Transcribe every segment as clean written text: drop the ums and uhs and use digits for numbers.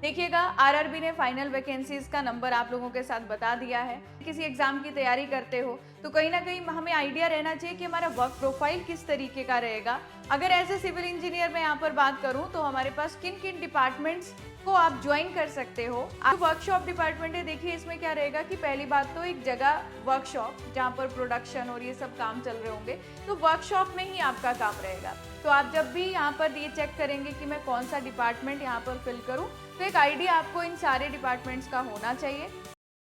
देखिएगा, आरआरबी ने final vacancies का नंबर आप लोगों के साथ बता दिया है। किसी एग्जाम की तैयारी करते हो तो कहीं ना कहीं हमें आइडिया रहना चाहिए कि हमारा वर्क प्रोफाइल किस तरीके का रहेगा। अगर एज ए सिविल इंजीनियर मैं यहाँ पर बात करूँ तो हमारे पास किन किन डिपार्टमेंट्स को आप ज्वाइन कर सकते हो। आप वर्कशॉप डिपार्टमेंट है, देखिए इसमें क्या रहेगा कि पहली बात तो एक जगह वर्कशॉप जहाँ पर प्रोडक्शन और ये सब काम चल रहे होंगे, तो वर्कशॉप में ही आपका काम रहेगा। तो आप जब भी यहाँ पर ये चेक करेंगे कि मैं कौन सा डिपार्टमेंट यहाँ पर फिल करूँ, तो एक आइडिया आपको इन सारे डिपार्टमेंट्स का होना चाहिए।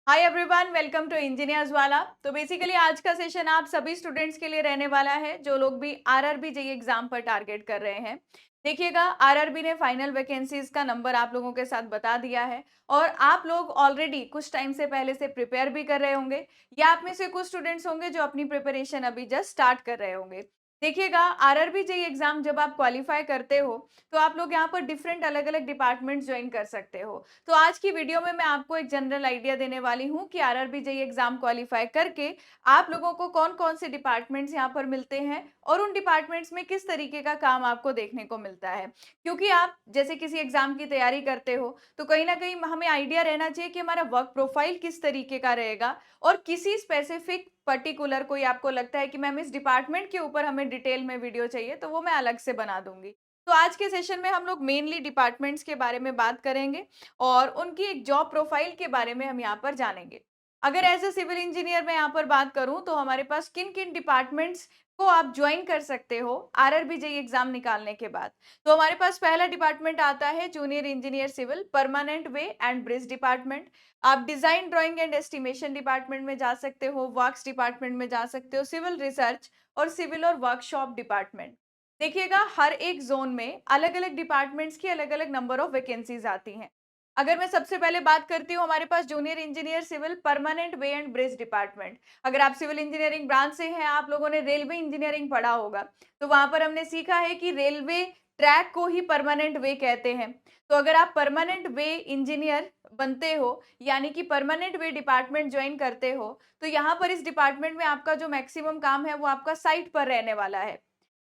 Hi everyone, welcome to engineers wala. तो बेसिकली आज का सेशन आप सभी स्टूडेंट्स के लिए रहने वाला है जो लोग भी आरआरबी जेईई एग्जाम पर टारगेट कर रहे हैं। देखिएगा, आरआरबी ने फाइनल वैकेंसीज का नंबर आप लोगों के साथ बता दिया है और आप लोग ऑलरेडी कुछ टाइम से पहले से प्रिपेयर भी कर रहे होंगे, या आप में से कुछ स्टूडेंट्स होंगे जो अपनी प्रिपरेशन अभी जस्ट स्टार्ट कर रहे होंगे। देखिएगा, आरआरबी जेईई एग्जाम जब आप क्वालिफाई करते हो तो आप लोग यहाँ पर डिफरेंट अलग अलग डिपार्टमेंट्स ज्वाइन कर सकते हो। तो आज की वीडियो में मैं आपको एक जनरल आइडिया देने वाली हूँ कि आरआरबी जेईई एग्जाम क्वालिफाई करके आप लोगों को कौन कौन से डिपार्टमेंट्स यहाँ पर मिलते हैं और उन डिपार्टमेंट्स में किस तरीके का काम आपको देखने को मिलता है। क्योंकि आप जैसे किसी एग्जाम की तैयारी करते हो तो कहीं ना कहीं हमें आइडिया रहना चाहिए कि हमारा वर्क प्रोफाइल किस तरीके का रहेगा, और किसी स्पेसिफिक पर्टिकुलर कोई आपको लगता है कि मैम इस डिपार्टमेंट के ऊपर हमें डिटेल में वीडियो चाहिए, तो वो मैं अलग से बना दूंगी। तो आज के सेशन में हम लोग मेनली डिपार्टमेंट्स के बारे में बात करेंगे और उनकी एक जॉब प्रोफाइल के बारे में हम यहाँ पर जानेंगे। अगर एज ए सिविल इंजीनियर मैं यहाँ पर बात करूँ तो हमारे पास किन किन डिपार्टमेंट्स को आप ज्वाइन कर सकते हो आरआरबी जेईई एग्जाम निकालने के बाद। तो हमारे पास पहला डिपार्टमेंट आता है junior engineer civil permanent way and bridge department. आप design drawing and estimation department में जा सकते हो, वर्क्स डिपार्टमेंट में जा सकते हो, सिविल रिसर्च और सिविल और वर्कशॉप डिपार्टमेंट। देखिएगा, हर एक जोन में अलग अलग डिपार्टमेंट्स की अलग अलग नंबर ऑफ वैकेंसीज आती हैं। अगर मैं सबसे पहले बात करती हूँ हमारे पास junior engineer civil permanent way and bridge department. अगर आप सिविल इंजीनियरिंग ब्रांच से हैं, आप लोगों ने रेलवे इंजीनियरिंग पढ़ा होगा, तो वहां पर हमने सीखा है कि रेलवे ट्रैक को ही परमानेंट वे कहते हैं। तो अगर आप परमानेंट वे इंजीनियर बनते हो, यानी कि परमानेंट वे डिपार्टमेंट ज्वाइन करते हो, तो यहाँ पर इस डिपार्टमेंट में आपका जो मैक्सिमम काम है वो आपका साइट पर रहने वाला है।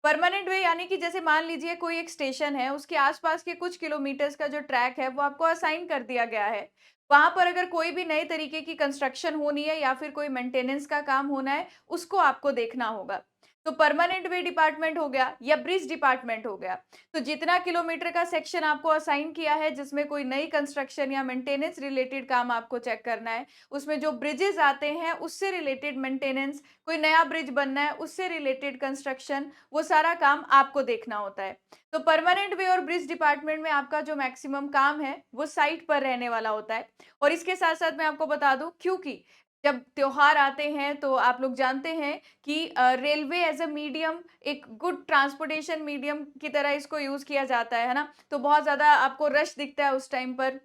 परमानेंट वे यानी कि जैसे मान लीजिए कोई एक स्टेशन है, उसके आसपास के कुछ किलोमीटर्स का जो ट्रैक है वो आपको असाइन कर दिया गया है। वहां पर अगर कोई भी नए तरीके की कंस्ट्रक्शन होनी है या फिर कोई मेंटेनेंस का काम होना है, उसको आपको देखना होगा। तो परमानेंट वे डिपार्टमेंट हो गया या ब्रिज डिपार्टमेंट हो गया। तो जितना किलोमीटर का सेक्शन आपको असाइन किया है जिसमें कोई नई कंस्ट्रक्शन या मेंटेनेंस रिलेटेड काम आपको चेक करना है, उसमें जो ब्रिजेस आते हैं उससे रिलेटेड मेंटेनेंस, कोई नया ब्रिज बनना है उससे रिलेटेड कंस्ट्रक्शन, वो सारा काम आपको देखना होता है। तो परमानेंट वे और ब्रिज डिपार्टमेंट में आपका जो मैक्सिमम काम है वो साइट पर रहने वाला होता है। और इसके साथ साथ मैं आपको बता दूं, क्योंकि जब त्योहार आते हैं तो आप लोग जानते हैं कि रेलवे एज अ मीडियम एक गुड ट्रांसपोर्टेशन मीडियम की तरह इसको यूज किया जाता है ना। तो बहुत ज्यादा आपको रश दिखता है उस टाइम पर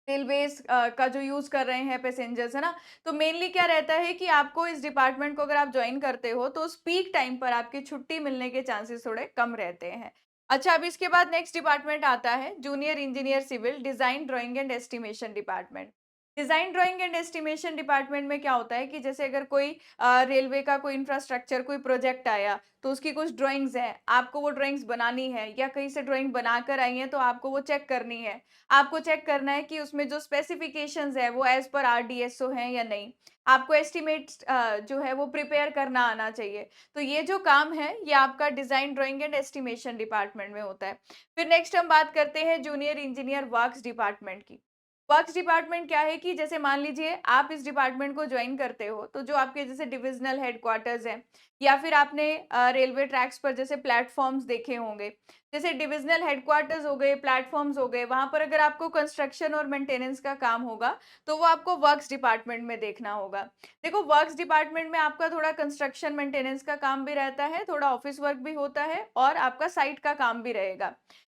रेलवेज का जो यूज कर रहे हैं पैसेंजर्स, है ना। तो मेनली क्या रहता है कि आपको इस डिपार्टमेंट को अगर आप ज्वाइन करते हो तो उस पीक टाइम पर आपकी छुट्टी मिलने के चांसेस थोड़े कम रहते हैं। अच्छा, अब इसके बाद नेक्स्ट डिपार्टमेंट आता है junior engineer civil design drawing and estimation department. Design drawing and estimation department में क्या होता है कि जैसे अगर कोई रेलवे का कोई इंफ्रास्ट्रक्चर कोई प्रोजेक्ट आया, तो उसकी कुछ ड्राइंग्स हैं, आपको वो ड्राइंग्स बनानी है या कहीं से ड्राइंग बनाकर आई है तो आपको वो चेक करनी है। आपको चेक करना है कि उसमें जो स्पेसिफिकेशंस है वो एज पर आरडीएसओ हैं या नहीं। आपको एस्टिमेट जो है वो प्रिपेयर करना आना चाहिए। तो ये जो काम है ये आपका design drawing and estimation department में होता है। फिर नेक्स्ट हम बात करते हैं जूनियर इंजीनियर वर्क्स डिपार्टमेंट की। वर्क्स डिपार्टमेंट क्या है कि जैसे मान लीजिए आप इस डिपार्टमेंट को ज्वाइन करते हो, तो जो आपके जैसे डिविजनल हेडक्वार्टर्स हैं या फिर आपने रेलवे ट्रैक्स पर जैसे प्लेटफॉर्म्स देखे होंगे, जैसे डिविजनल हेडक्वार्टर्स हो गए, प्लेटफॉर्म्स हो गए, वहां पर अगर आपको कंस्ट्रक्शन और मेंटेनेंस का काम होगा तो वो आपको वर्क्स डिपार्टमेंट में देखना होगा। देखो, वर्क्स डिपार्टमेंट में आपका थोड़ा कंस्ट्रक्शन मेंटेनेंस का काम भी रहता है, थोड़ा ऑफिस वर्क भी होता है और आपका साइट का काम भी रहेगा।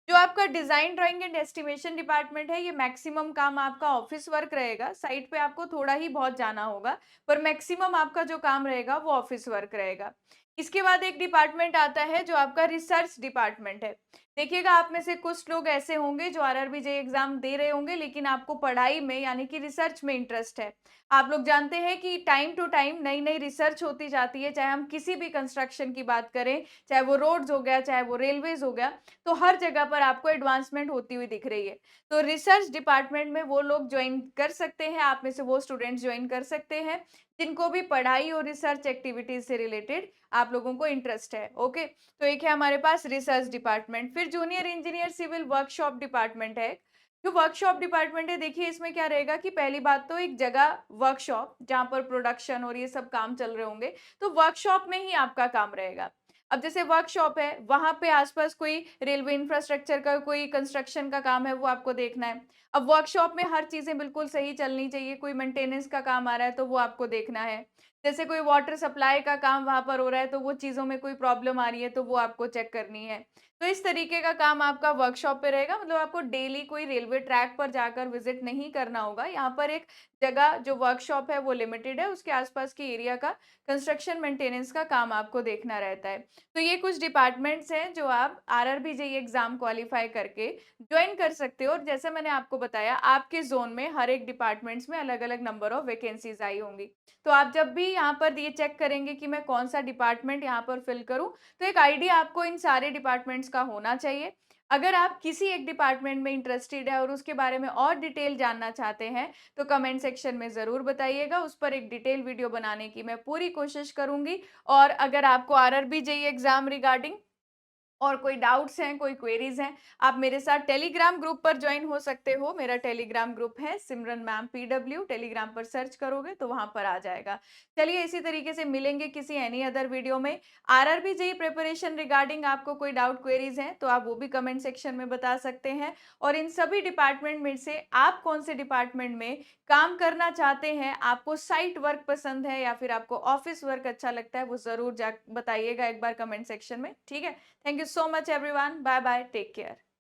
जो आपका design drawing and estimation department है, ये मैक्सिमम काम आपका ऑफिस वर्क रहेगा, साइट पे आपको थोड़ा ही बहुत जाना होगा, पर मैक्सिमम आपका जो काम रहेगा वो ऑफिस वर्क रहेगा। इसके बाद एक डिपार्टमेंट आता है जो आपका रिसर्च डिपार्टमेंट है। देखिएगा, आप में से कुछ लोग ऐसे होंगे जो आरआरबी जेईई एग्जाम दे रहे होंगे, लेकिन आपको पढ़ाई में यानी कि रिसर्च में इंटरेस्ट है। आप लोग जानते हैं कि टाइम टू टाइम नई नई रिसर्च होती जाती है, चाहे हम किसी भी कंस्ट्रक्शन की बात करें, चाहे वो रोड्स हो गया, चाहे वो रेलवेज हो गया, तो हर जगह पर आपको एडवांसमेंट होती हुई दिख रही है। तो रिसर्च डिपार्टमेंट में वो लोग ज्वाइन कर सकते हैं, आप में से वो स्टूडेंट्स ज्वाइन कर सकते हैं जिनको भी पढ़ाई और रिसर्च एक्टिविटीज से रिलेटेड आप लोगों को इंटरेस्ट है। ओके, तो एक है हमारे पास रिसर्च डिपार्टमेंट। फिर junior engineer civil workshop department है। जो वर्कशॉप डिपार्टमेंट है, देखिए इसमें क्या रहेगा कि पहली बात तो एक जगह वर्कशॉप जहां पर प्रोडक्शन और ये सब काम चल रहे होंगे, तो वर्कशॉप में ही आपका काम रहेगा। अब जैसे वर्कशॉप है, वहां पे आसपास कोई रेलवे इंफ्रास्ट्रक्चर का कोई कंस्ट्रक्शन का काम है, वो आपको देखना है। अब वर्कशॉप में हर चीजें बिल्कुल सही चलनी चाहिए, कोई मेंटेनेंस का काम आ रहा है तो वो आपको देखना है। जैसे कोई वाटर सप्लाई का काम वहाँ पर हो रहा है, तो वो चीज़ों में कोई प्रॉब्लम आ रही है, तो वो आपको चेक करनी है। तो इस तरीके का काम आपका वर्कशॉप पे रहेगा, मतलब आपको डेली कोई रेलवे ट्रैक पर जाकर विज़िट नहीं करना होगा। यहाँ पर एक जगह जो वर्कशॉप है वो लिमिटेड है, उसके आस-पास के एरिया का कंस्ट्रक्शन मेंटेनेंस का काम आपको देखना रहता है। तो ये कुछ डिपार्टमेंट्स हैं जो आप आरआरबी जेईई एग्ज़ाम क्वालीफाई करके जॉइन कर सकते हो, और जैसे मैंने आपको बताया, आपके ज़ोन में हर एक डिपार्टमेंट्स में अलग-अलग नंबर ऑफ वैकेंसीज़ आई होंगी। तो आप जब भी यहाँ पर ये चेक करेंगे कि मैं कौन-सा डिपार्टमेंट यहाँ पर फिल करूँ, तो एक आइडिया आपको इन सारे डिपार्टमेंट्स का होना चाहिए। अगर आप किसी एक डिपार्टमेंट में इंटरेस्टेड है और उसके बारे में और डिटेल जानना चाहते हैं, तो कमेंट सेक्शन में ज़रूर बताइएगा। उस पर एक डिटेल वीडियो बनाने की मैं पूरी कोशिश करूँगी। और अगर आपको आरआरबी जेईई एग्ज़ाम रिगार्डिंग और कोई डाउट्स हैं, कोई क्वेरीज़ हैं, आप मेरे साथ टेलीग्राम ग्रुप पर जॉइन हो सकते हो। मेरा टेलीग्राम ग्रुप है सिमरन मैम पीडब्ल्यू, टेलीग्राम पर सर्च करोगे तो वहाँ पर आ जाएगा। चलिए, इसी तरीके से मिलेंगे किसी एनी अदर वीडियो में। आरआरबी जेईई प्रिपरेशन रिगार्डिंग आपको कोई डाउट क्वेरीज़ हैं, तो आप वो भी कमेंट सेक्शन में बता सकते हैं। और इन सभी डिपार्टमेंट में से आप कौन से डिपार्टमेंट में काम करना चाहते हैं, आपको साइट वर्क पसंद है या फिर आपको ऑफ़िस वर्क अच्छा लगता है, वो ज़रूर जा बताइएगा एक बार कमेंट सेक्शन में, ठीक है? Thank you so much everyone. Bye bye. Take care.